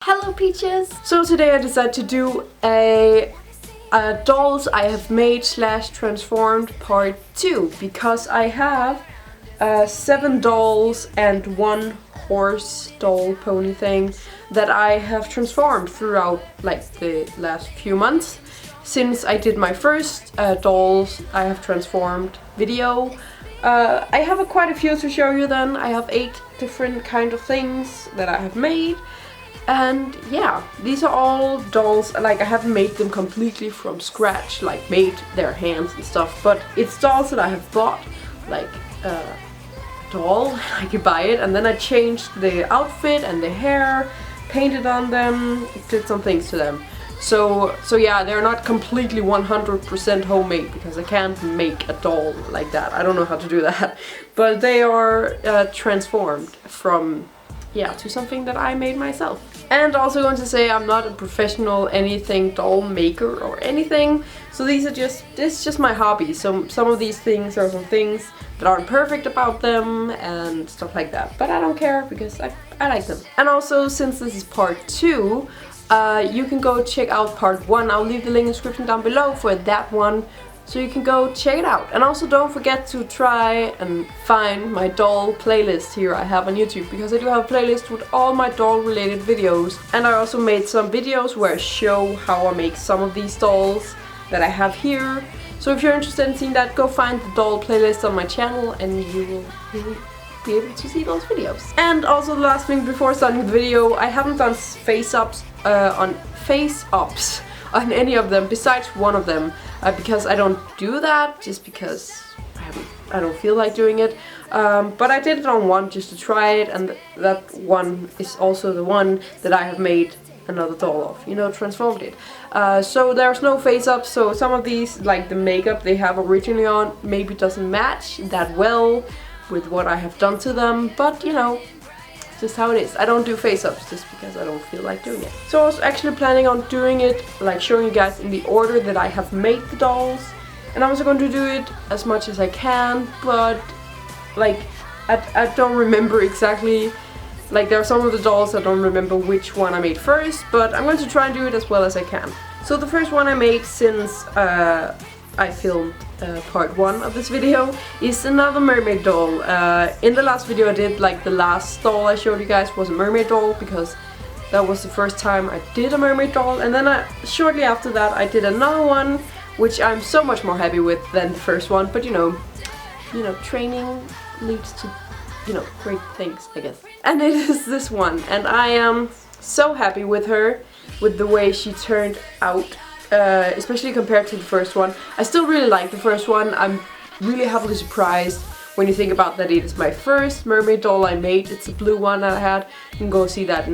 Hello Peaches! So today I decided to do a dolls I have made / transformed part 2 because I have 7 dolls and 1 horse doll pony thing that I have transformed throughout like the last few months since I did my first dolls I have transformed video. I have quite a few to show you then. I have 8 different kind of things that I have made. And yeah, these are all dolls, like I haven't made them completely from scratch, like made their hands and stuff, but it's dolls that I have bought, like doll, I could buy it, and then I changed the outfit and the hair, painted on them, did some things to them. So yeah, they're not completely 100% homemade because I can't make a doll like that. I don't know how to do that, but they are transformed from to something that I made myself. And also going to say I'm not a professional anything doll maker or anything, so this is just my hobby. So some of these things are some things that aren't perfect about them and stuff like that, but I don't care because I like them. And also, since this is part 2, you can go check out part 1. I'll leave the link in the description down below for that one, so you can go check it out. And also don't forget to try and find my doll playlist here I have on YouTube, because I do have a playlist with all my doll related videos. And I also made some videos where I show how I make some of these dolls that I have here. So if you're interested in seeing that, go find the doll playlist on my channel and you will be able to see those videos. And also the last thing before starting the video, I haven't done face-ups on any of them besides one of them, because I don't do that, just because I don't feel like doing it. But I did it on one just to try it, and that one is also the one that I have made another doll of, you know, transformed it. So there's no face up, so some of these, like the makeup they have originally on, maybe doesn't match that well with what I have done to them, but you know, just how it is. I don't do face-ups just because I don't feel like doing it. So I was actually planning on doing it, like showing you guys in the order that I have made the dolls. And I'm also going to do it as much as I can, but like I don't remember exactly. Like there are some of the dolls I don't remember which one I made first, but I'm going to try and do it as well as I can. So the first one I made since I filmed part 1 of this video is another mermaid doll. In the last video I did, like the last doll I showed you guys was a mermaid doll, because that was the first time I did a mermaid doll, and then shortly after that I did another one which I'm so much more happy with than the first one, but you know training leads to great things, I guess. And it is this one, and I am so happy with her, with the way she turned out. Especially compared to the first one. I still really like the first one. I'm really happily surprised when you think about that it is my first mermaid doll I made. It's a blue one that I had. You can go see that in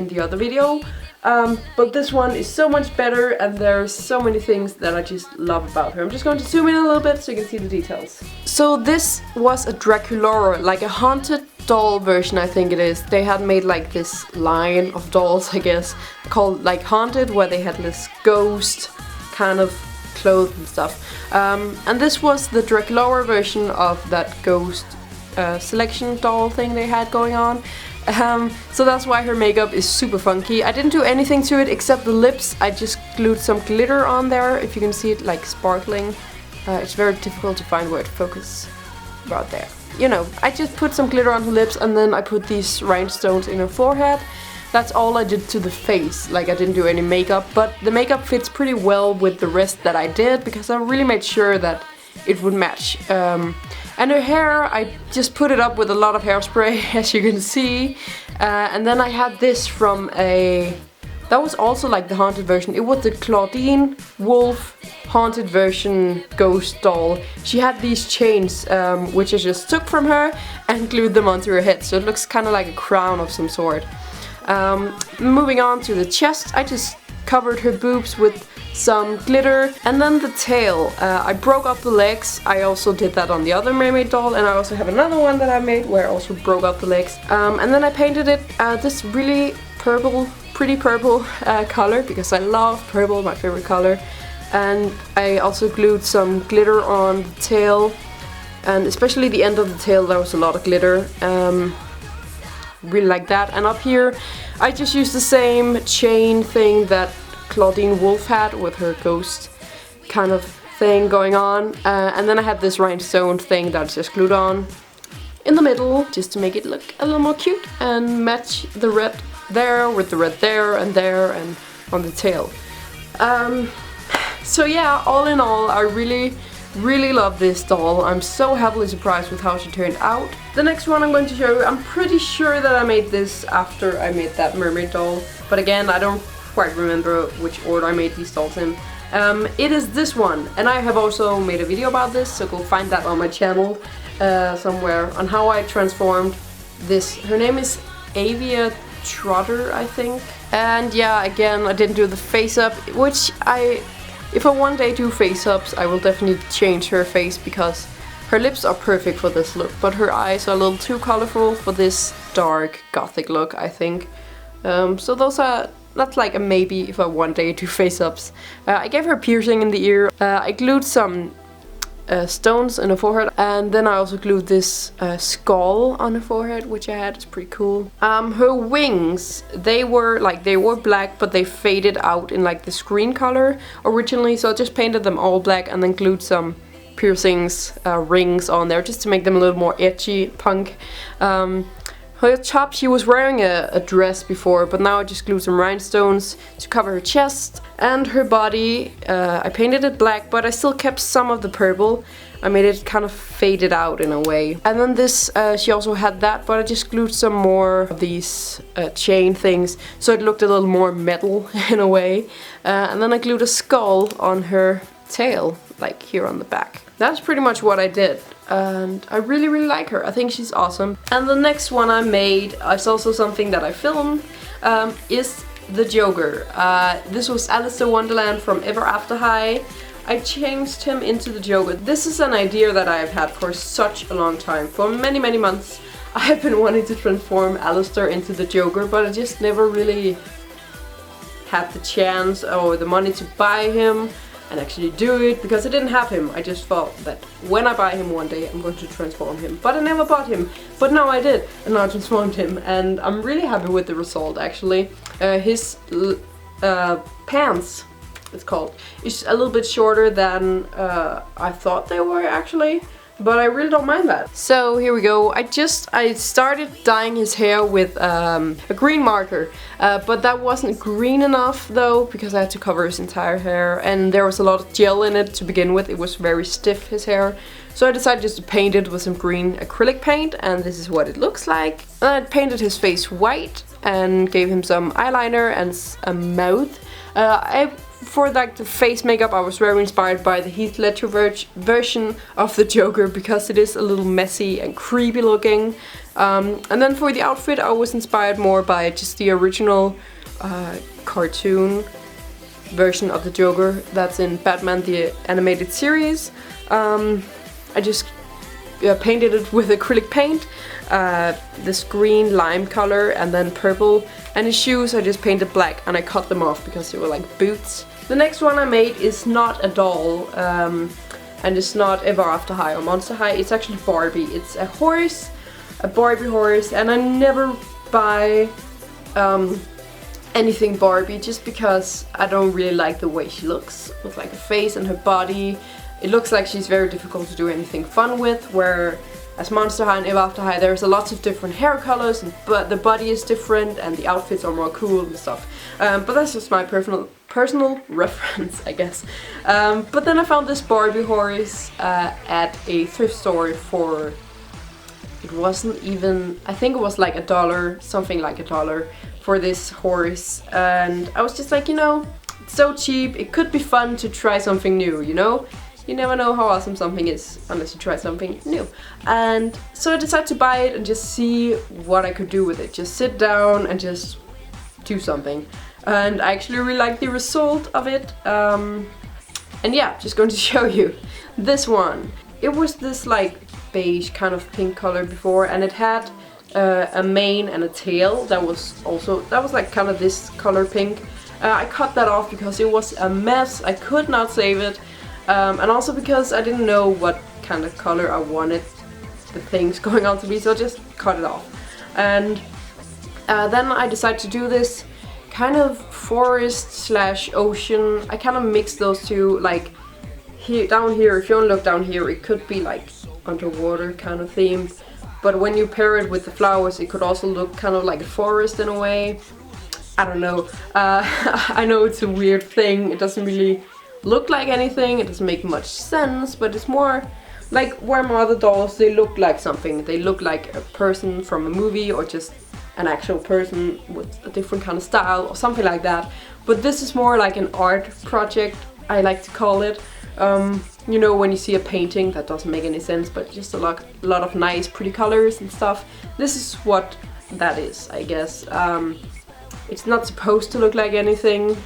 the other video. But this one is so much better, and there's so many things that I just love about her. I'm just going to zoom in a little bit so you can see the details. So this was a Draculaura, like a haunted doll version, I think it is. They had made like this line of dolls, I guess, called like Haunted, where they had this ghost kind of clothes and stuff. And this was the Draculaura version of that ghost selection doll thing they had going on. So that's why her makeup is super funky. I didn't do anything to it except the lips. I just glued some glitter on there, if you can see it like sparkling. It's very difficult to find where to focus about there. You know, I just put some glitter on her lips, and then I put these rhinestones in her forehead. That's all I did to the face. Like, I didn't do any makeup, but the makeup fits pretty well with the rest that I did, because I really made sure that it would match. And her hair, I just put it up with a lot of hairspray, as you can see. And then I had this from that was also like the haunted version. It was the Claudine Wolf haunted version ghost doll. She had these chains, which I just took from her and glued them onto her head, so it looks kind of like a crown of some sort. Moving on to the chest, I just covered her boobs with some glitter. And then the tail, I broke up the legs. I also did that on the other mermaid doll, and I also have another one that I made where I also broke up the legs. And then I painted it this really pretty purple color, because I love purple, my favorite color. And I also glued some glitter on the tail, and especially the end of the tail there was a lot of glitter. really like that. And up here I just used the same chain thing that Claudine Wolf had with her ghost kind of thing going on. And then I had this rhinestone thing that's just glued on in the middle just to make it look a little more cute and match the red there with the red there and on the tail. So yeah, all in all, I really love this doll. I'm so happily surprised with how she turned out. The next one I'm going to show you, I'm pretty sure that I made this after I made that mermaid doll, but again, I don't quite remember which order I made these dolls in. It is this one, and I have also made a video about this, so go find that on my channel somewhere, on how I transformed this. Her name is Avia Trotter, I think. And yeah, again, I didn't do the face up, which if I one day do face ups, I will definitely change her face because her lips are perfect for this look, but her eyes are a little too colorful for this dark gothic look, I think. So that's like a maybe if I one day do face ups. I gave her a piercing in the ear. I glued some stones in her forehead, and then I also glued this skull on her forehead, which I had. It's pretty cool. Her wings, they were black, but they faded out in like the screen color originally, so I just painted them all black and then glued some piercings, rings on there just to make them a little more edgy, punk. Her top, she was wearing a dress before, but now I just glued some rhinestones to cover her chest. And her body, I painted it black, but I still kept some of the purple. I made it kind of faded out in a way. And then this, she also had that, but I just glued some more of these chain things, so it looked a little more metal in a way. And then I glued a skull on her tail, like here on the back. That's pretty much what I did. And I really like her. I think she's awesome. And the next one I made, it's also something that I filmed, is the Joker. This was Alistair Wonderland from Ever After High. I changed him into the Joker. This is an idea that I've had for such a long time. For many months I have been wanting to transform Alistair into the Joker, but I just never really had the chance or the money to buy him and actually do it, because I didn't have him. I just thought that when I buy him one day I'm going to transform him, but I never bought him. But now I did, and now I transformed him, and I'm really happy with the result actually. His pants, it's called, is a little bit shorter than I thought they were actually, but I really don't mind that. So here we go. I started dyeing his hair with a green marker, but that wasn't green enough though, because I had to cover his entire hair, and there was a lot of gel in it to begin with. It was very stiff, his hair. So I decided just to paint it with some green acrylic paint, and this is what it looks like. I painted his face white and gave him some eyeliner and a mouth. For like the face makeup, I was very inspired by the Heath Ledger version of the Joker, because it is a little messy and creepy looking. And then for the outfit, I was inspired more by just the original cartoon version of the Joker that's in Batman the Animated Series. I just painted it with acrylic paint, this green lime color and then purple, and his shoes I just painted black, and I cut them off because they were like boots. The next one I made is not a doll, and it's not Ever After High or Monster High, it's actually Barbie. It's a horse, a Barbie horse, and I never buy anything Barbie just because I don't really like the way she looks, with like her face and her body. It looks like she's very difficult to do anything fun with, where as Monster High and Ever After High there's a lots of different hair colors, but the body is different and the outfits are more cool and stuff. But that's just my personal reference, I guess. But then I found this Barbie horse at a thrift store for, it wasn't even, I think it was like $1, something like $1 for this horse, and I was just like, you know, it's so cheap, it could be fun to try something new, you know? You never know how awesome something is unless you try something new. And so I decided to buy it and just see what I could do with it. Just sit down and just do something. And I actually really like the result of it. And yeah, just going to show you this one. It was this like beige kind of pink color before, and it had a mane and a tail that was like kind of this color pink. I cut that off because it was a mess. I could not save it. And also because I didn't know what kind of color I wanted the things going on to be, so I just cut it off. And Then I decided to do this kind of forest slash ocean. I kind of mixed those two, like here, down here, if you only look down here, it could be like underwater kind of theme. But when you pair it with the flowers, it could also look kind of like a forest in a way. I don't know. I know it's a weird thing. It doesn't really look like anything. It doesn't make much sense, but it's more like where my other dolls, they look like something. They look like a person from a movie or just an actual person with a different kind of style or something like that. But this is more like an art project, I like to call it. You know, when you see a painting that doesn't make any sense, but just a lot of nice pretty colors and stuff. This is what that is, I guess. It's not supposed to look like anything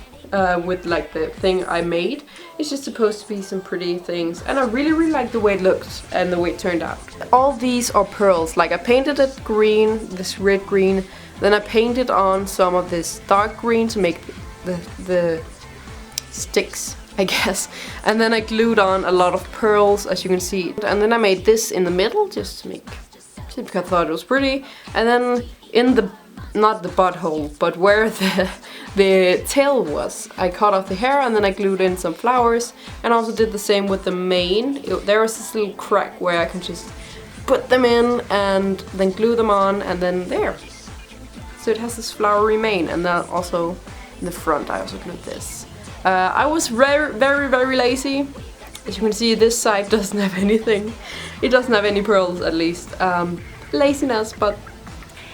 with like the thing I made. It's just supposed to be some pretty things, and I really like the way it looks and the way it turned out. All these are pearls. Like I painted it green, this red green, then I painted on some of this dark green to make the sticks, I guess, and then I glued on a lot of pearls, as you can see, and then I made this in the middle just because I thought it was pretty, and then in the, not the butthole, but where the tail was, I cut off the hair and then I glued in some flowers, and also did the same with the mane. There was this little crack where I can just put them in and then glue them on, and then there. So it has this flowery mane, and then also in the front I also glued this. I was very lazy. As you can see, this side doesn't have anything. It doesn't have any pearls, at least. Laziness, but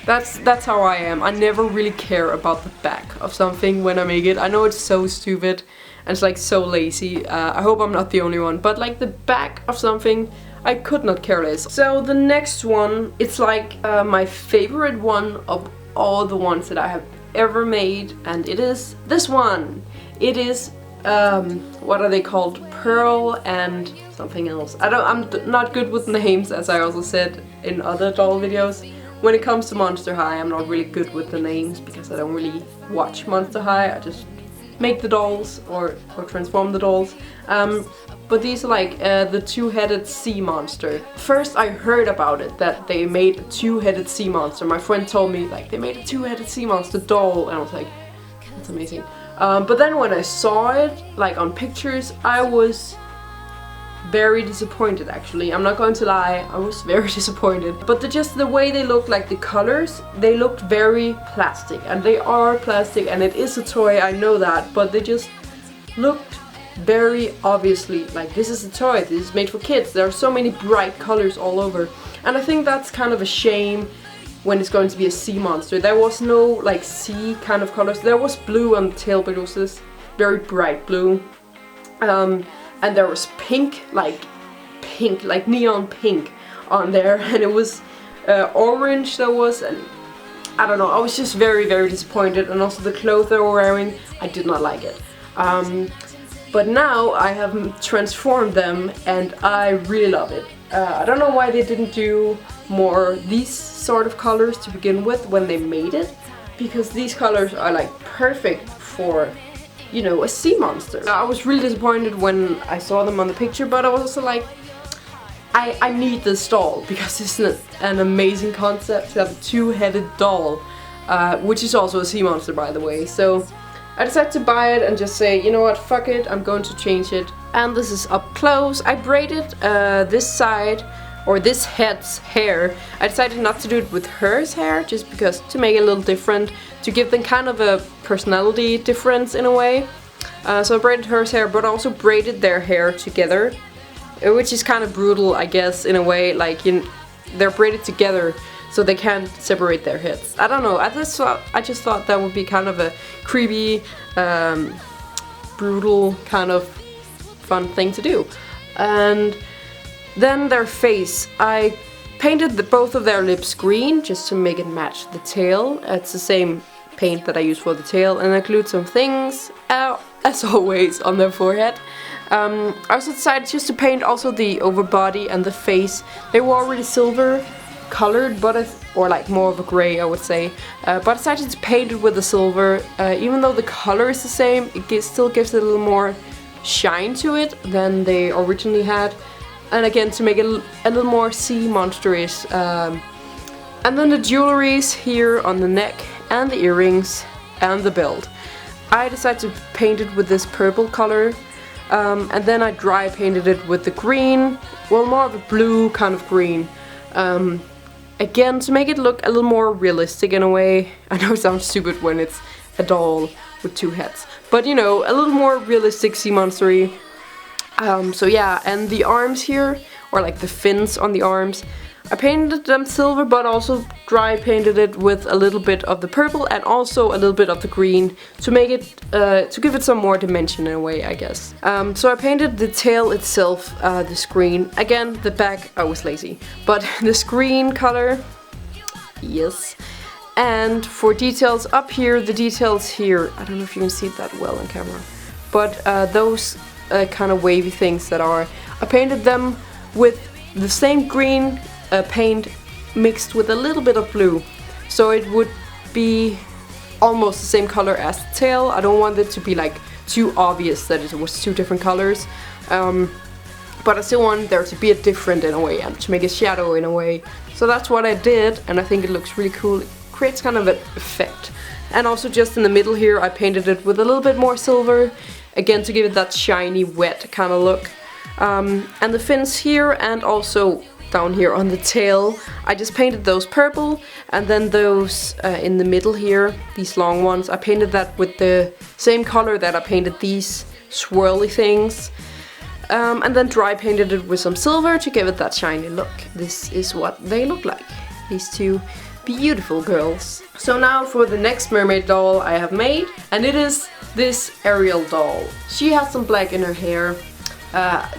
that's how I am. I never really care about the back of something when I make it. I know it's so stupid and it's like so lazy. I hope I'm not the only one, but like the back of something, I could not care less. So the next one, it's like my favorite one of all the ones that I have ever made, and it is this one. It is what are they called? Pearl and something else. I'm not good with names, as I also said in other doll videos. When it comes to Monster High, I'm not really good with the names because I don't really watch Monster High. I just make the dolls or transform the dolls. But these are like the two-headed sea monster. First I heard about it, that they made a two-headed sea monster. My friend told me like they made a two-headed sea monster doll, and I was like, that's amazing. But then when I saw it, like on pictures, I was very disappointed actually. I'm not going to lie, I was very disappointed. But just the way they look, like the colors, they looked very plastic. And they are plastic, and it is a toy, I know that. But they just looked very obviously like this is a toy, this is made for kids. There are so many bright colors all over. And I think that's kind of a shame when it's going to be a sea monster. There was no like sea kind of colors. There was blue on the tail, but it was this very bright blue. And there was pink, like neon pink on there, and it was orange there was, and I don't know, I was just very disappointed. And also the clothes they were wearing, I did not like it. But now I have transformed them and I really love it. I don't know why they didn't do more these sort of colors to begin with when they made it, because these colors are like perfect for, you know, a sea monster. I was really disappointed when I saw them on the picture, but I was also like, I need this doll because it's an amazing concept to have a two-headed doll, which is also a sea monster, by the way. So I decided to buy it and just say, you know what, fuck it, I'm going to change it. And this is up close. I braided this side, or this head's hair. I decided not to do it with hers hair, just because to make it a little different, to give them kind of a personality difference in a way. So I braided hers hair, but also braided their hair together, which is kind of brutal, I guess, in a way. Like, they're braided together, so they can't separate their heads. I don't know, I just thought that would be kind of a creepy, brutal, kind of fun thing to do. And then their face, I painted both of their lips green just to make it match the tail. It's the same paint that I use for the tail, and I glued some things, as always, on their forehead. I also decided just to paint also the overbody and the face. They were already silver colored, but or like more of a gray, I would say. But I decided to paint it with the silver. Even though the color is the same, it still gives it a little more shine to it than they originally had. And again, to make it a little more sea monster-ish. And then the jewelries here on the neck and the earrings and the belt. I decided to paint it with this purple color, and then I dry painted it with the green, well, more of a blue kind of green. Again, to make it look a little more realistic in a way. I know it sounds stupid when it's a doll with two heads, but you know, a little more realistic sea monstery. So yeah, and the arms here, or like the fins on the arms, I painted them silver, but also dry painted it with a little bit of the purple and also a little bit of the green to make it, to give it some more dimension in a way, I guess. So I painted the tail itself, this green. Again, the back, I was lazy, but this green color, yes. And for details up here, the details here, I don't know if you can see it that well on camera, but those kind of wavy things that are, I painted them with the same green paint mixed with a little bit of blue, so it would be almost the same color as the tail. I don't want it to be like too obvious that it was two different colors, but I still want there to be a different in a way and to make a shadow in a way. So that's what I did, and I think it looks really cool. It creates kind of an effect. And also just in the middle here, I painted it with a little bit more silver, again to give it that shiny, wet kind of look. And the fins here and also down here on the tail, I just painted those purple, and then those in the middle here, these long ones, I painted that with the same color that I painted these swirly things, and then dry painted it with some silver to give it that shiny look. This is what they look like, these two beautiful girls. So now for the next mermaid doll I have made, and it is this Ariel doll. She has some black in her hair.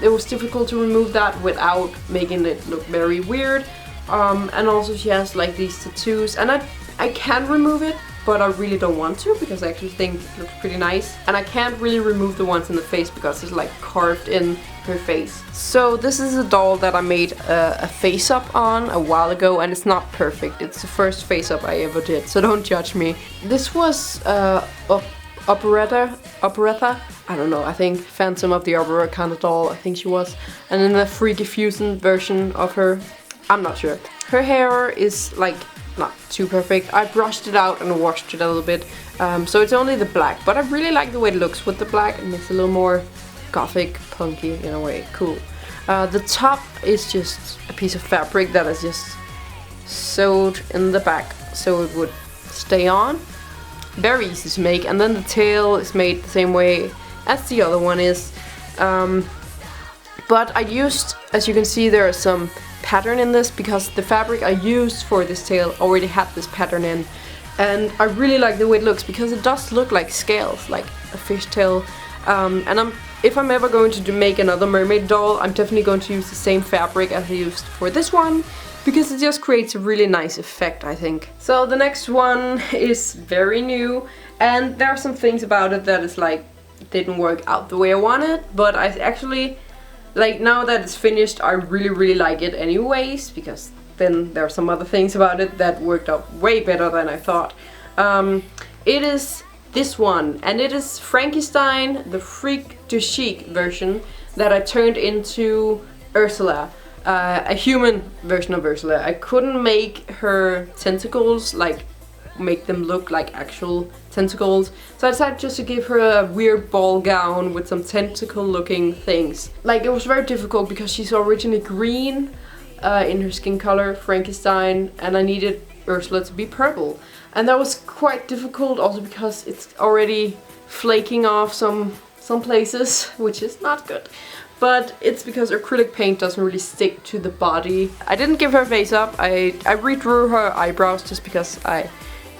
It was difficult to remove that without making it look very weird, and also she has like these tattoos, and I can remove it, but I really don't want to because I actually think it looks pretty nice, and I can't really remove the ones in the face because it's like carved in her face. So this is a doll that I made a face up on a while ago, and it's not perfect. It's the first face up I ever did, so don't judge me. This was operetta, I don't know, I think Phantom of the Opera kind of doll, I think she was. And then the Freaky Fusion version of her, I'm not sure. Her hair is like not too perfect. I brushed it out and washed it a little bit, so it's only the black, but I really like the way it looks with the black. It makes it a little more gothic, punky in a way, cool. The top is just a piece of fabric that is just sewed in the back so it would stay on. Very easy to make, and then the tail is made the same way as the other one is, but I used, as you can see, there is some pattern in this because the fabric I used for this tail already had this pattern in, and I really like the way it looks because it does look like scales, like a fish tail. And if I'm ever going to make another mermaid doll, I'm definitely going to use the same fabric as I used for this one, because it just creates a really nice effect, I think. So the next one is very new, and there are some things about it that is like didn't work out the way I wanted, but I actually, like, now that it's finished, I really like it anyways, because then there are some other things about it that worked out way better than I thought. It is this one, and it is Frankenstein, the Freak du Chic version that I turned into Ursula. A human version of Ursula. I couldn't make her tentacles, like make them look like actual tentacles, so I decided just to give her a weird ball gown with some tentacle looking things. Like, it was very difficult because she's originally green in her skin color, Frankenstein, and I needed Ursula to be purple, and that was quite difficult also because it's already flaking off some places, which is not good. But it's because acrylic paint doesn't really stick to the body. I didn't give her face up. I redrew her eyebrows just because I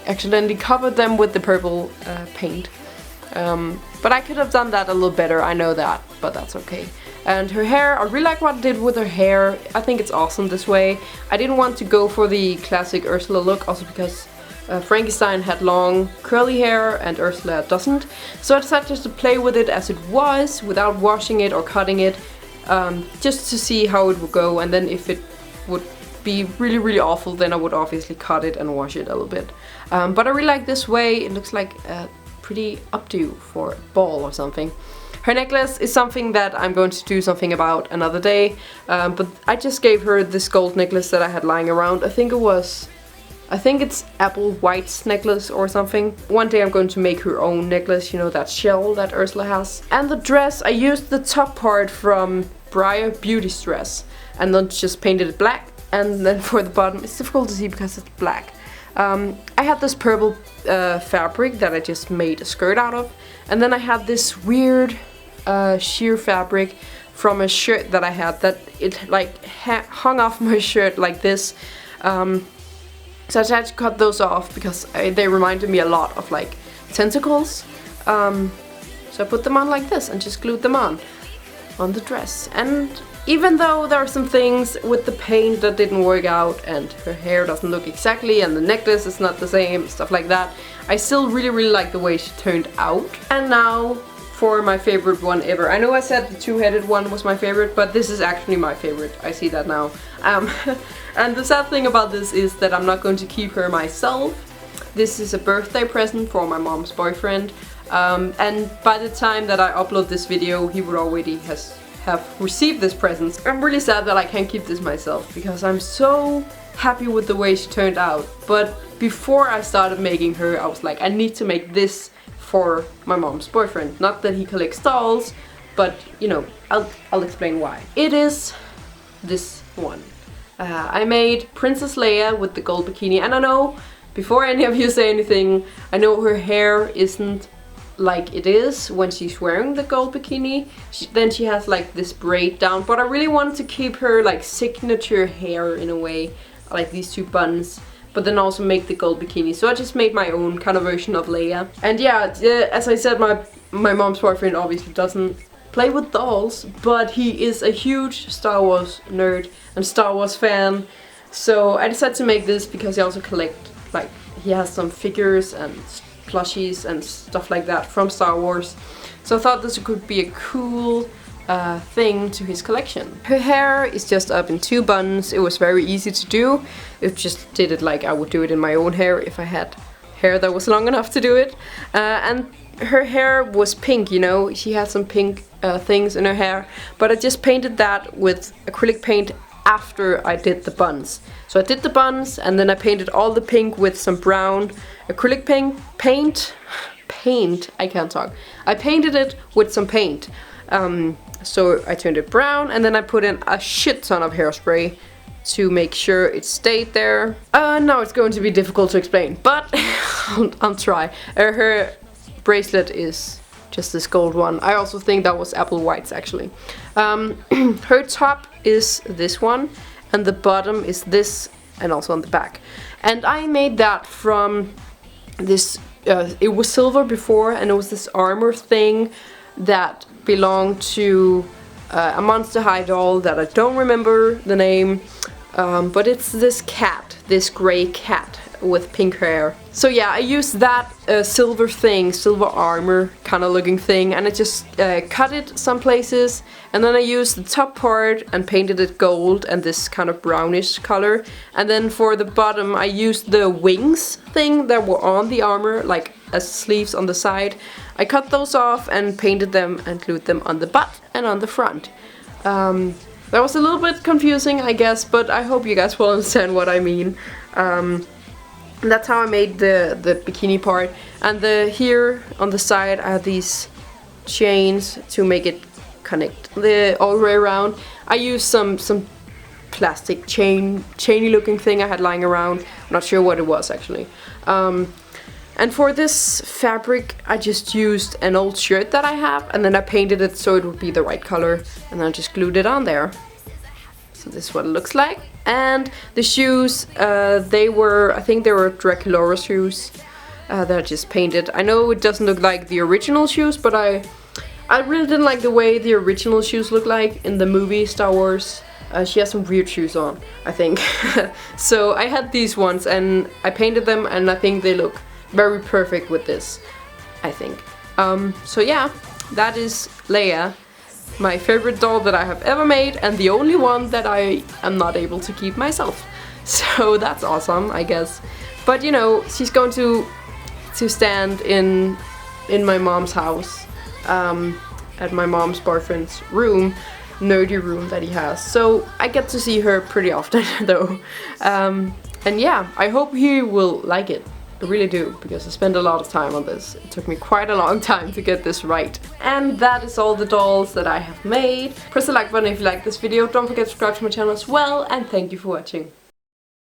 accidentally covered them with the purple paint. But I could have done that a little better, I know that, but that's okay. And her hair, I really like what I did with her hair. I think it's awesome this way. I didn't want to go for the classic Ursula look, also because Frankenstein had long curly hair and Ursula doesn't. So I decided just to play with it as it was, without washing it or cutting it, just to see how it would go, and then if it would be really awful, then I would obviously cut it and wash it a little bit. But I really like this way. It looks like a pretty updo for a ball or something. Her necklace is something that I'm going to do something about another day, but I just gave her this gold necklace that I had lying around. I think it was I think it's Apple White's necklace or something. One day I'm going to make her own necklace, you know, that shell that Ursula has. And the dress, I used the top part from Briar Beauty's dress and then just painted it black. And then for the bottom, it's difficult to see because it's black. I had this purple fabric that I just made a skirt out of. And then I had this weird sheer fabric from a shirt that I had that it like hung off my shirt like this. So I had to cut those off because they reminded me a lot of like tentacles. So I put them on like this and just glued them on the dress. And even though there are some things with the paint that didn't work out and her hair doesn't look exactly and the necklace is not the same, stuff like that, I still really like the way she turned out. And now for my favorite one ever. I know I said the two-headed one was my favorite, but this is actually my favorite. I see that now. And the sad thing about this is that I'm not going to keep her myself. This is a birthday present for my mom's boyfriend. And by the time that I upload this video, he would already have received this present. I'm really sad that I can't keep this myself because I'm so happy with the way she turned out. But before I started making her, I was like, I need to make this for my mom's boyfriend. Not that he collects dolls, but you know, I'll explain why. It is this one. I made Princess Leia with the gold bikini, and I know, before any of you say anything, I know her hair isn't like it is when she's wearing the gold bikini. Then she has like this braid down, but I really wanted to keep her like signature hair in a way, like these two buns, but then also make the gold bikini. So I just made my own kind of version of Leia. And yeah, as I said, my mom's boyfriend obviously doesn't play with dolls, but he is a huge Star Wars nerd and Star Wars fan. So I decided to make this because he also collects, like, he has some figures and plushies and stuff like that from Star Wars. So I thought this could be a cool thing to his collection. Her hair is just up in two buns. It was very easy to do. It just did it like I would do it in my own hair if I had hair that was long enough to do it. And her hair was pink, you know, she had some pink things in her hair, but I just painted that with acrylic paint after I did the buns. So I did the buns and then I painted all the pink with some brown acrylic paint, I can't talk. I painted it with some paint. So I turned it brown and then I put in a shit ton of hairspray to make sure it stayed there. Now it's going to be difficult to explain, but I'll try. Her bracelet is just this gold one. I also think that was Apple White's actually. Her top is this one and the bottom is this, and also on the back. And I made that from this, it was silver before, and it was this armor thing that belonged to a Monster High doll that I don't remember the name, but it's this cat, this gray cat with pink hair. So yeah, I used that silver thing, silver armor kind of looking thing, and I just cut it some places, and then I used the top part and painted it gold and this kind of brownish color. And then for the bottom I used the wings thing that were on the armor, like as sleeves on the side. I cut those off and painted them and glued them on the butt and on the front. That was a little bit confusing, I guess, but I hope you guys will understand what I mean. That's how I made the bikini part. And here on the side I have these chains to make it connect all the way around. I used some plastic chainy looking thing I had lying around. I'm not sure what it was actually. And for this fabric I just used an old shirt that I have, and then I painted it so it would be the right color, and I just glued it on there. So this is what it looks like. And the shoes, I think they were Draculaura shoes that I just painted. I know it doesn't look like the original shoes, but I really didn't like the way the original shoes look like in the movie Star Wars. She has some weird shoes on, I think. So I had these ones and I painted them, and I think they look very perfect with this, I think. So yeah, that is Leia. My favorite doll that I have ever made, and the only one that I am not able to keep myself. So that's awesome, I guess. But you know, she's going to stand in my mom's house, at my mom's boyfriend's room, nerdy room that he has. So I get to see her pretty often though. And yeah, I hope you will like it. I really do, because I spent a lot of time on this. It took me quite a long time to get this right. And that is all the dolls that I have made. Press the like button if you like this video. Don't forget to subscribe to my channel as well, and thank you for watching.